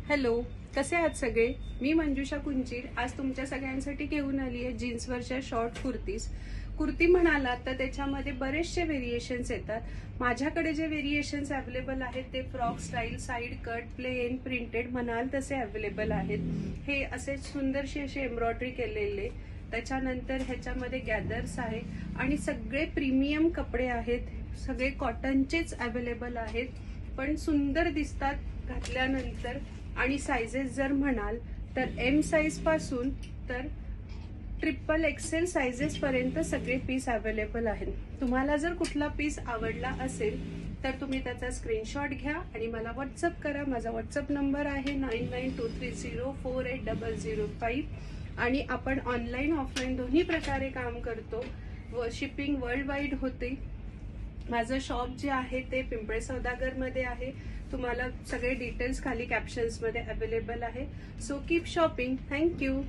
Hello, कसे आहात सगळे? मी मंजुषा कुंजीर आज तुमच्या सगळ्यांसाठी घेऊन आली आहे जीन्सवरच्या शॉर्ट कुर्तीज. कुर्ती म्हणालात तर त्याच्यामध्ये बरेचसे व्हेरिएशन्स येतात. माझ्याकडे जे व्हेरिएशन्स अवेलेबल आहेत ते frock style, side cut, plain, printed म्हणाल तसे अवेलेबल आहेत. हे असे सुंदरशी असे एम्ब्रॉयडरी केलेले, त्याच्यानंतर ह्याच्यामध्ये गॅदर्स आहे आणि सगळे प्रीमियम कपडे आहेत. सगळे कॉटनचेच अवेलेबल आहेत, पण सुंदर दिसतात घातल्यानंतर. आणि साइजेस जर म्हणाल तर एम साइज पासून तर XXL साइजेस पर्यंत सगळे पीस अवेलेबल आहेत. तुम्हाला जर कुठला पीस आवडला असेल तर तुम्ही त्याचा स्क्रीनशॉट घ्या आणि मला व्हॉट्सअप करा. माझा व्हॉट्सअप नंबर आहे 9923048005 आणि आपण ऑनलाईन ऑफलाईन दोन्ही प्रकारे काम करतो व शिपिंग वर्ल्ड वाईड होते. माझं शॉप जे आहे ते पिंपळे सौदागर मध्ये आहे. तुम्हाला सगळे डिटेल्स खाली कॅप्शन्स मध्ये अवेलेबल आहे. So keep shopping. थँक्यू.